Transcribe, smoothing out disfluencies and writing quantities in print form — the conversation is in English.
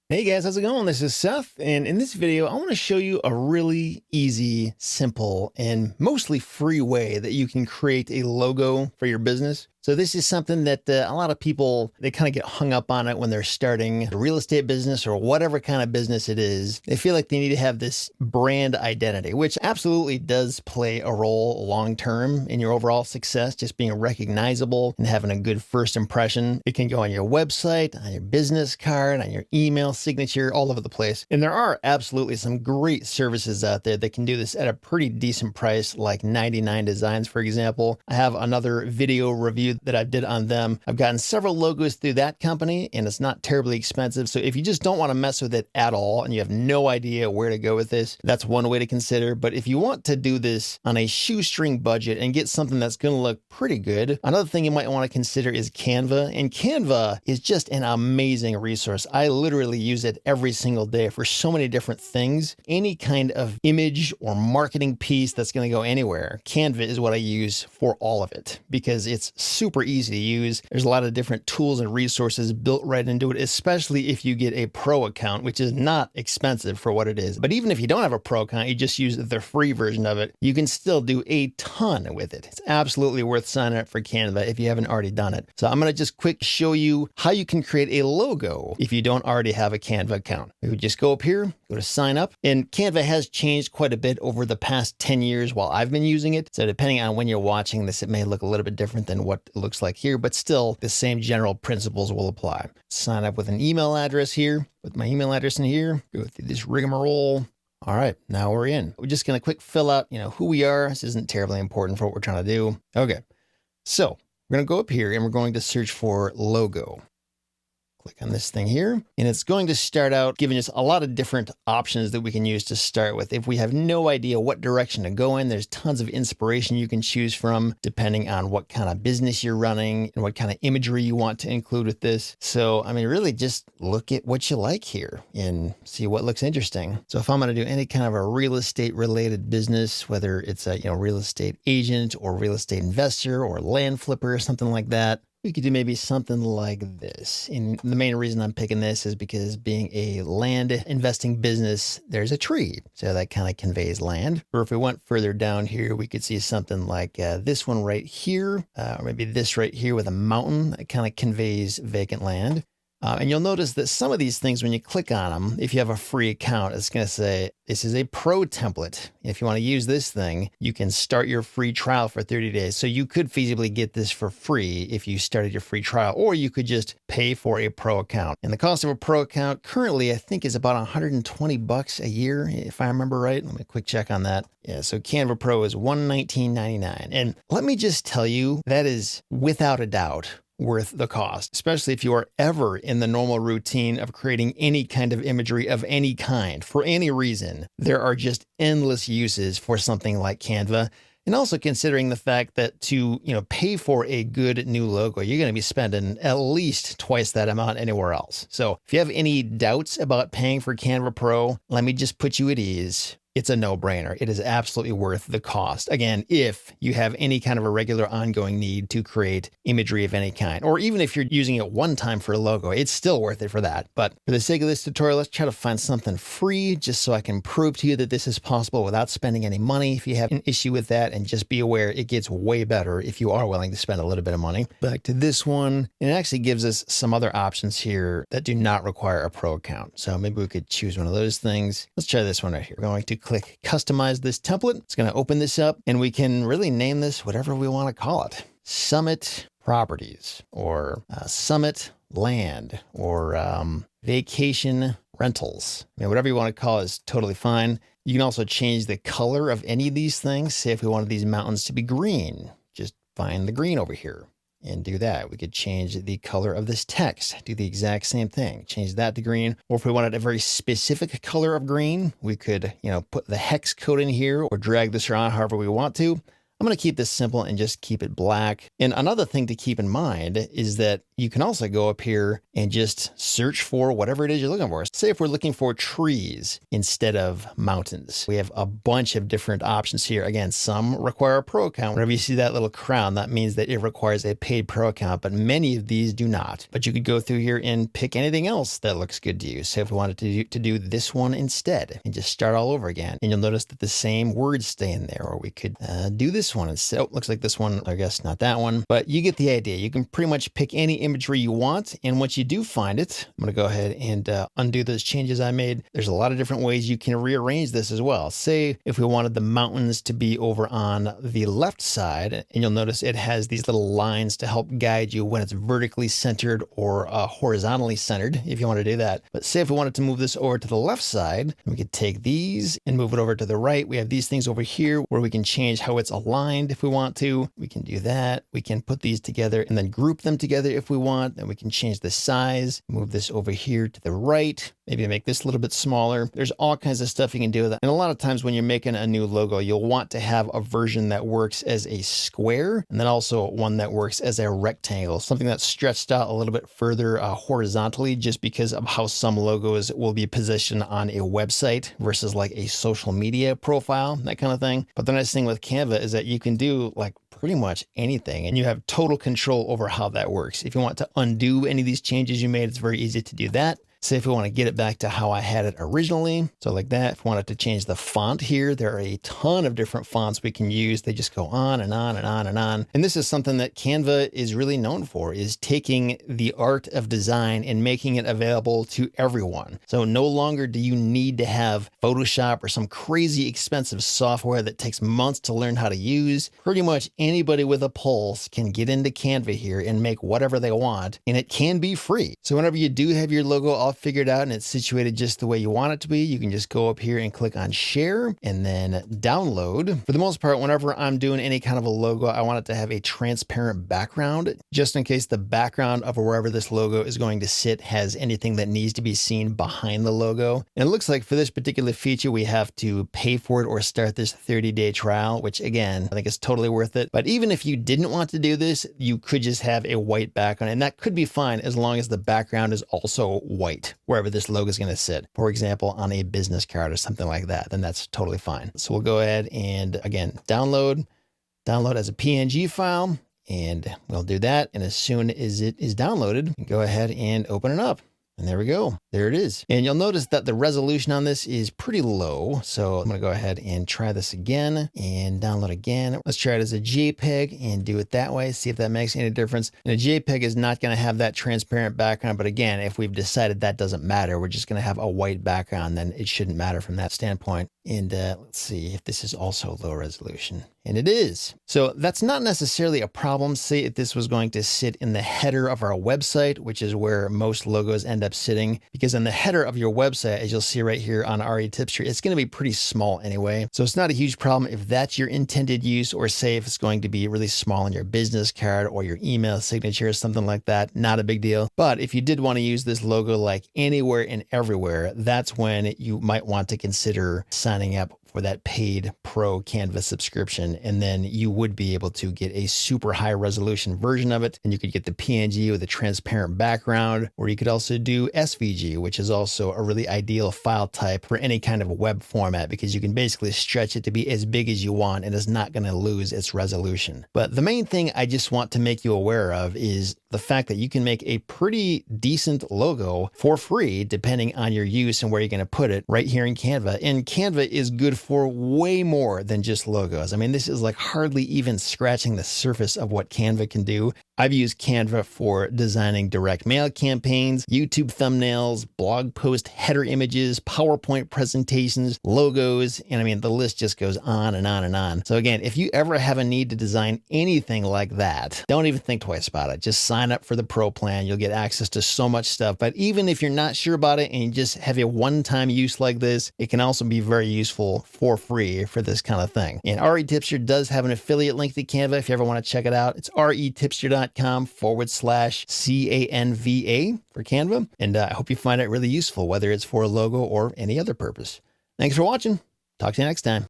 Hey guys, how's it going? This is Seth, and in this video, I want to show you a really easy, simple, and mostly free way that you can create a logo for your business. So this is something that a lot of people, they kind of get hung up on it when they're starting a real estate business or whatever kind of business it is. They feel like they need to have this brand identity, which absolutely does play a role long-term in your overall success, just being recognizable and having a good first impression. It can go on your website, on your business card, on your email signature, all over the place. And there are absolutely some great services out there that can do this at a pretty decent price, like 99 Designs, for example. I have another video review that I did on them. I've gotten several logos through that company, and it's not terribly expensive. So if you just don't want to mess with it at all and you have no idea where to go with this, that's one way to consider. But if you want to do this on a shoestring budget and get something that's going to look pretty good, another thing you might want to consider is Canva. And Canva is just an amazing resource. I literally use it every single day for so many different things. Any kind of image or marketing piece that's going to go anywhere, Canva is what I use for all of it because it's super easy to use. There's a lot of different tools and resources built right into it, especially if you get a pro account, which is not expensive for what it is. But even if you don't have a pro account, you just use the free version of it, you can still do a ton with it. It's absolutely worth signing up for Canva if you haven't already done it. So I'm going to just quick show you how you can create a logo if you don't already have a Canva account. We would just go up here, go to sign up, and Canva has changed quite a bit over the past 10 years while I've been using it. So depending on when you're watching this, it may look a little bit different than what it looks like here, but still the same general principles will apply. Sign up with an email address here, with my email address in here, go through this rigmarole. All right, now we're in. We're just going to quick fill out, who we are. This isn't terribly important for what we're trying to do. Okay, so we're going to go up here and we're going to search for logo. Click on this thing here, and it's going to start out giving us a lot of different options that we can use to start with. If we have no idea what direction to go in, there's tons of inspiration you can choose from depending on what kind of business you're running and what kind of imagery you want to include with this. So, really just look at what you like here and see what looks interesting. So if I'm going to do any kind of a real estate related business, whether it's a real estate agent or real estate investor or land flipper or something like that, we could do maybe something like this. And the main reason I'm picking this is because being a land investing business, there's a tree. So that kind of conveys land. Or if we went further down here, we could see something like this one right here, or maybe this right here with a mountain that kind of conveys vacant land. And you'll notice that some of these things, when you click on them, if you have a free account, it's going to say, this is a pro template. If you want to use this thing, you can start your free trial for 30 days. So you could feasibly get this for free if you started your free trial, or you could just pay for a pro account. And the cost of a pro account currently, I think, is about 120 bucks a year, if I remember right. Let me quick check on that. Yeah, so Canva Pro is $119.99. And let me just tell you, that is without a doubt worth the cost, especially if you are ever in the normal routine of creating any kind of imagery of any kind for any reason. There are just endless uses for something like Canva. And also considering the fact that to, pay for a good new logo, you're going to be spending at least twice that amount anywhere else. So if you have any doubts about paying for Canva Pro, let me just put you at ease. It's a no-brainer. It is absolutely worth the cost. Again, if you have any kind of a regular ongoing need to create imagery of any kind, or even if you're using it one time for a logo, it's still worth it for that. But for the sake of this tutorial, let's try to find something free just so I can prove to you that this is possible without spending any money. If you have an issue with that, and just be aware, it gets way better if you are willing to spend a little bit of money. Back to this one, and it actually gives us some other options here that do not require a pro account. So maybe we could choose one of those things. Let's try this one right here. We're going to click customize this template. It's going to open this up, and we can really name this whatever we want to call it. Summit Properties, or Summit Land, or Vacation Rentals. Whatever you want to call it is totally fine. You can also change the color of any of these things. Say if we wanted these mountains to be green, just find the green over here and do that. We could change the color of this text, do the exact same thing, change that to green. Or if we wanted a very specific color of green, we could, put the hex code in here or drag this around however we want to. I'm going to keep this simple and just keep it black. And another thing to keep in mind is that you can also go up here and just search for whatever it is you're looking for. Say if we're looking for trees instead of mountains, we have a bunch of different options here. Again, some require a pro account. Whenever you see that little crown, that means that it requires a paid pro account, but many of these do not. But you could go through here and pick anything else that looks good to you. So if we wanted to do this one instead and just start all over again, and you'll notice that the same words stay in there. Or we could do this one instead. Oh, looks like this one, I guess not that one, but you get the idea. You can pretty much pick any imagery you want. And once you do find it, I'm going to go ahead and undo those changes I made. There's a lot of different ways you can rearrange this as well. Say if we wanted the mountains to be over on the left side, and you'll notice it has these little lines to help guide you when it's vertically centered or horizontally centered, if you want to do that. But say if we wanted to move this over to the left side, we could take these and move it over to the right. We have these things over here where we can change how it's aligned if we want to. We can do that. We can put these together and then group them together if we want. Then we can change the size, move this over here to the right, maybe make this a little bit smaller. There's all kinds of stuff you can do with that. And a lot of times when you're making a new logo, you'll want to have a version that works as a square and then also one that works as a rectangle, something that's stretched out a little bit further horizontally, just because of how some logos will be positioned on a website versus like a social media profile, that kind of thing. But the nice thing with Canva is that you can do like pretty much anything and you have total control over how that works. If you want to undo any of these changes you made, it's very easy to do that. Say if we want to get it back to how I had it originally. So like that, if we wanted to change the font here, there are a ton of different fonts we can use. They just go on and on and on and on. And this is something that Canva is really known for, is taking the art of design and making it available to everyone. So no longer do you need to have Photoshop or some crazy expensive software that takes months to learn how to use. Pretty much anybody with a pulse can get into Canva here and make whatever they want, and it can be free. So whenever you do have your logo all figured out and it's situated just the way you want it to be, you can just go up here and click on share and then download. For the most part, whenever I'm doing any kind of a logo, I want it to have a transparent background, just in case the background of wherever this logo is going to sit has anything that needs to be seen behind the logo. And it looks like for this particular feature, we have to pay for it or start this 30-day trial, which again, I think is totally worth it. But even if you didn't want to do this, you could just have a white background, and that could be fine as long as the background is also white wherever this logo is going to sit. For example, on a business card or something like that, then that's totally fine. So we'll go ahead and again, download as a PNG file, and we'll do that. And as soon as it is downloaded, go ahead and open it up. And there we go. There it is. And you'll notice that the resolution on this is pretty low. So I'm going to go ahead and try this again and download again. Let's try it as a JPEG and do it that way. See if that makes any difference. And a JPEG is not going to have that transparent background. But again, if we've decided that doesn't matter, we're just going to have a white background, then it shouldn't matter from that standpoint. And let's see if this is also low resolution. And it is. So that's not necessarily a problem. Say if this was going to sit in the header of our website, which is where most logos end up sitting, because in the header of your website, as you'll see right here on REtipster, it's going to be pretty small anyway. So it's not a huge problem if that's your intended use, or say if it's going to be really small in your business card or your email signature or something like that, not a big deal. But if you did want to use this logo like anywhere and everywhere, that's when you might want to consider signing up for that paid pro Canva subscription. And then you would be able to get a super high resolution version of it. And you could get the PNG with a transparent background, or you could also do SVG, which is also a really ideal file type for any kind of web format, because you can basically stretch it to be as big as you want and it's not going to lose its resolution. But the main thing I just want to make you aware of is the fact that you can make a pretty decent logo for free, depending on your use and where you're going to put it, right here in Canva. And Canva is good for way more than just logos. I mean, this is like hardly even scratching the surface of what Canva can do. I've used Canva for designing direct mail campaigns, YouTube thumbnails, blog post header images, PowerPoint presentations, logos, and I mean, the list just goes on and on and on. So again, if you ever have a need to design anything like that, don't even think twice about it. Just sign up for the pro plan. You'll get access to so much stuff. But even if you're not sure about it and you just have a one-time use like this, it can also be very useful for free for this kind of thing. And REtipster does have an affiliate link to Canva if you ever want to check it out. It's retipster.com/CANVA for Canva. And I hope you find it really useful, whether it's for a logo or any other purpose. Thanks for watching. Talk to you next time.